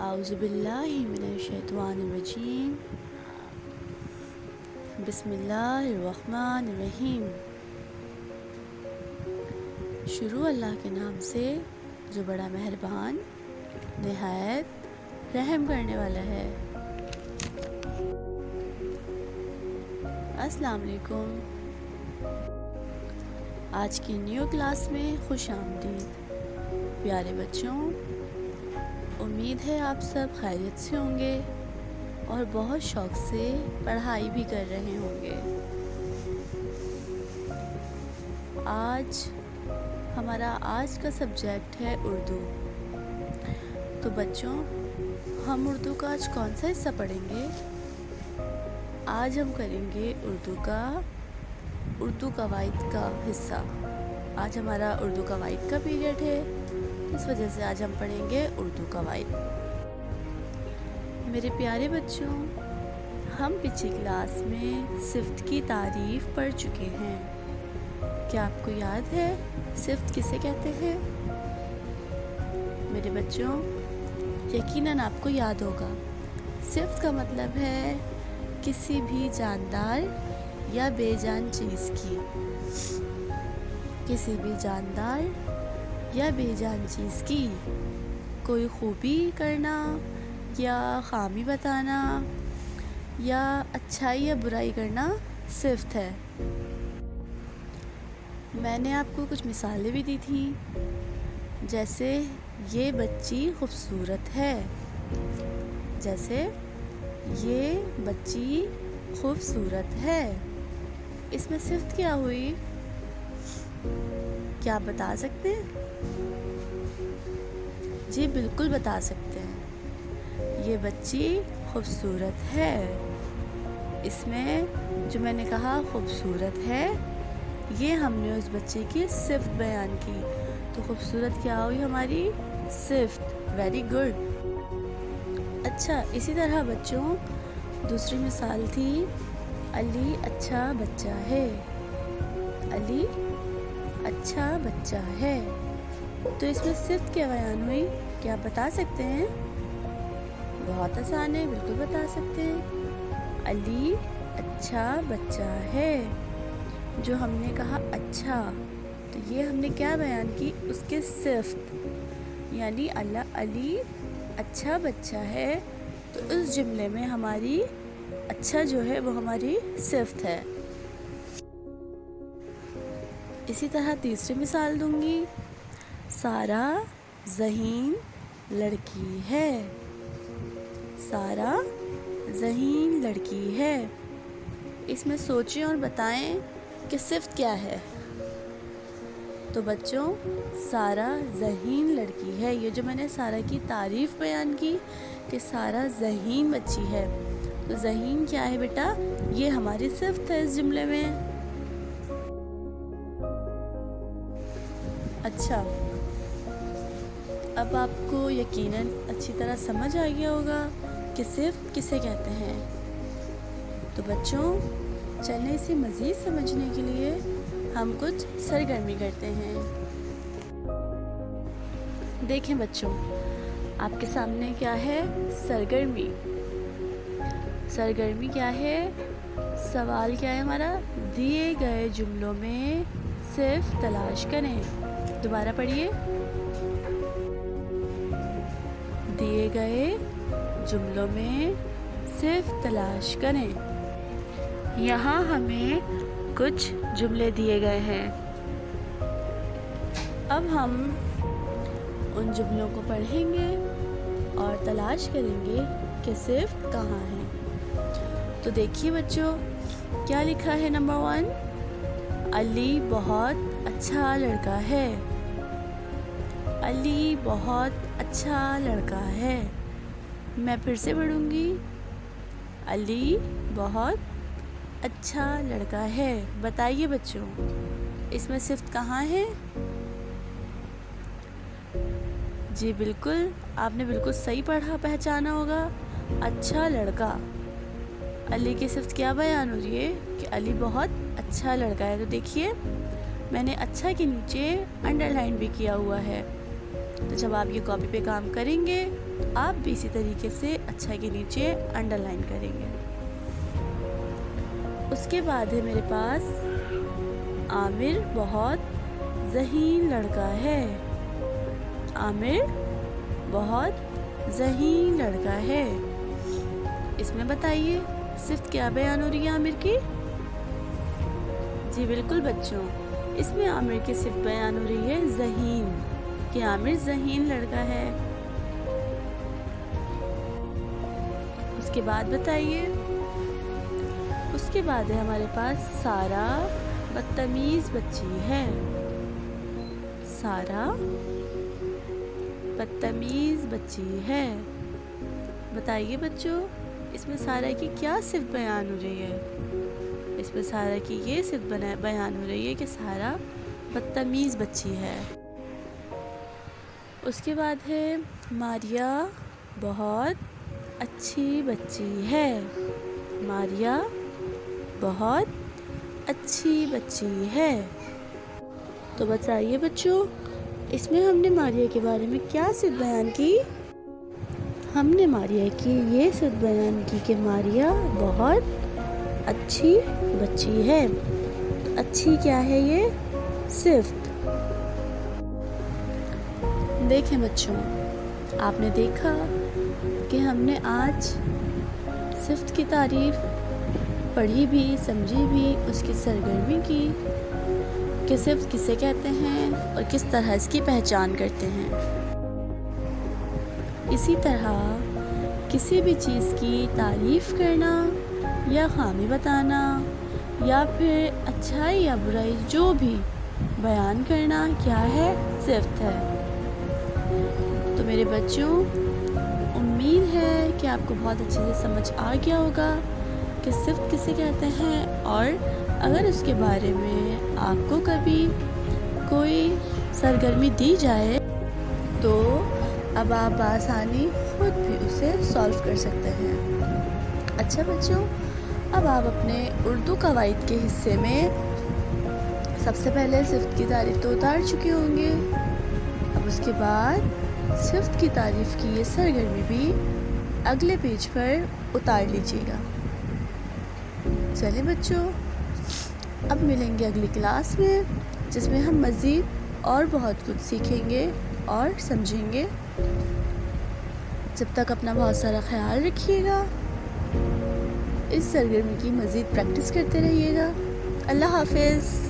आउज़ुबिल्लाहि मिनश्शैतानिर्रजीम। बिस्मिल्लाहिर्रहमानिर्रहीम। शुरू अल्लाह के नाम से जो बड़ा मेहरबान निहायत रहम करने वाला है। अस्सलाम वालेकुम। आज की न्यू क्लास में खुश आमदीद प्यारे बच्चों। उम्मीद है आप सब खैरियत से होंगे और बहुत शौक़ से पढ़ाई भी कर रहे होंगे। आज का सब्जेक्ट है उर्दू। तो बच्चों, हम उर्दू का आज कौन सा हिस्सा पढ़ेंगे? आज हम करेंगे उर्दू कवायद का हिस्सा। आज हमारा उर्दू कवायद का पीरियड है, इस वजह से आज हम पढ़ेंगे उर्दू कवायद। मेरे प्यारे बच्चों, हम पिछली क्लास में सिफ्त की तारीफ़ पढ़ चुके हैं। क्या आपको याद है सिफ्त किसे कहते हैं? मेरे बच्चों, यकीनन आपको याद होगा। सिफ्त का मतलब है किसी भी जानदार या बेजान चीज़ की, किसी भी जानदार या बेजान चीज़ की कोई खूबी करना या ख़ामी बताना या अच्छाई या बुराई करना सिफ्त है। मैंने आपको कुछ मिसालें भी दी थी, जैसे ये बच्ची खूबसूरत है, जैसे ये बच्ची खूबसूरत है। इसमें सिफ्त क्या हुई? क्या आप बता सकते हैं? जी बिल्कुल बता सकते हैं। ये बच्ची खूबसूरत है। इसमें जो मैंने कहा खूबसूरत है, ये हमने उस बच्चे की सिफ्त बयान की। तो खूबसूरत क्या हुई हमारी? सिफ्त। Very good. अच्छा, इसी तरह बच्चों दूसरी मिसाल थी अली अच्छा बच्चा है। अली अच्छा बच्चा है। तो इसमें सिफ्त क्या बयान हुई? क्या आप बता सकते हैं? बहुत आसान है, बिल्कुल बता सकते हैं। अली अच्छा बच्चा है। जो हमने कहा अच्छा, तो ये हमने क्या बयान की? उसके सिफ्त, यानी अली अच्छा बच्चा है। तो उस जुमले में हमारी अच्छा जो है वो हमारी सिफ्त है। इसी तरह तीसरी मिसाल दूंगी। सारा ज़हीन लड़की है। सारा ज़हीन लड़की है। इसमें सोचें और बताएं कि सिफ्त क्या है। तो बच्चों, सारा ज़हीन लड़की है। ये जो मैंने सारा की तारीफ़ बयान की कि सारा ज़हीन बच्ची है, तो ज़हीन क्या है बेटा? ये हमारी सिफ्त है इस जुमले में। अच्छा, अब आपको यकीनन अच्छी तरह समझ आ गया होगा कि सिफ्त किसे कहते हैं। तो बच्चों, चलें इसे मज़ीद समझने के लिए हम कुछ सरगर्मी करते हैं। देखें बच्चों, आपके सामने क्या है? सरगर्मी। सरगर्मी क्या है? सवाल क्या है हमारा? दिए गए जुमलों में सिर्फ तलाश करें। दोबारा पढ़िए। दिए गए जुमलों में सिर्फ तलाश करें। यहाँ हमें कुछ जुमले दिए गए हैं। अब हम उन जुमलों को पढ़ेंगे और तलाश करेंगे कि सिर्फ कहाँ है। तो देखिए बच्चों, क्या लिखा है? नंबर 1, अली बहुत अच्छा लड़का है। अली बहुत अच्छा लड़का है। मैं फिर से पढ़ूंगी। अली बहुत अच्छा लड़का है। बताइए बच्चों, इसमें सिफ्त कहाँ है? जी बिल्कुल, आपने बिल्कुल सही पहचाना होगा। अच्छा लड़का। अली की सिफ्त क्या बयान हो रही है? कि अली बहुत अच्छा लड़का है। तो देखिए, मैंने अच्छा के नीचे अंडरलाइन भी किया हुआ है। तो जब आप ये कॉपी पे काम करेंगे तो आप भी इसी तरीके से अच्छा के नीचे अंडरलाइन करेंगे। उसके बाद है मेरे पास आमिर बहुत ज़हीन लड़का है। आमिर बहुत ज़हीन लड़का है। इसमें बताइए सिर्फ क्या बयान हो रही है आमिर की? जी बिल्कुल बच्चों, इसमें आमिर की सिर्फ बयान हो रही है ज़हीन, कि आमिर ज़हीन लड़का है। उसके बाद बताइए, उसके बाद है हमारे पास सारा बदतमीज़ बच्ची है। सारा बदतमीज़ बच्ची है। बताइए बच्चों, इसमें सारा की क्या सिर्फ बयान हो रही है? इसमें सारा की ये सिर्फ बयान हो रही है कि सारा बदतमीज़ बच्ची है। उसके बाद है मारिया बहुत अच्छी बच्ची है। मारिया बहुत अच्छी बच्ची है। तो बताइए बच्चों, इसमें हमने मारिया के बारे में क्या सिद्ध बयान की? हमने मारिया की ये सिद्ध बयान की कि मारिया बहुत अच्छी बच्ची है। तो अच्छी क्या है ये? सिफ्त। देखें बच्चों, आपने देखा कि हमने आज सिफ्त की तारीफ पढ़ी भी, समझी भी, उसकी सरगर्मी की कि सिफ्त किसे कहते हैं और किस तरह इसकी पहचान करते हैं। इसी तरह किसी भी चीज़ की तारीफ़ करना या खामी बताना या फिर अच्छाई या बुराई जो भी बयान करना क्या है? सिफ्त है। तो मेरे बच्चों, उम्मीद है कि आपको बहुत अच्छे से समझ आ गया होगा कि सिफ्त किसे कहते हैं, और अगर उसके बारे में आपको कभी कोई सरगर्मी दी जाए तो अब आप आसानी खुद भी उसे सॉल्व कर सकते हैं। अच्छा बच्चों, अब आप अपने उर्दू कवायद के हिस्से में सबसे पहले सिफ्त की तारीफ तो उतार चुके होंगे। अब उसके बाद सिफ्त की तारीफ की ये सरगर्मी भी अगले पेज पर उतार लीजिएगा। चलिए बच्चों, अब मिलेंगे अगली क्लास में, जिसमें हम मज़ीद और बहुत कुछ सीखेंगे और समझेंगे। जब तक अपना बहुत सारा ख्याल रखिएगा, इस सरगर्मी की मज़ीद प्रैक्टिस करते रहिएगा। अल्लाह हाफ़िज़।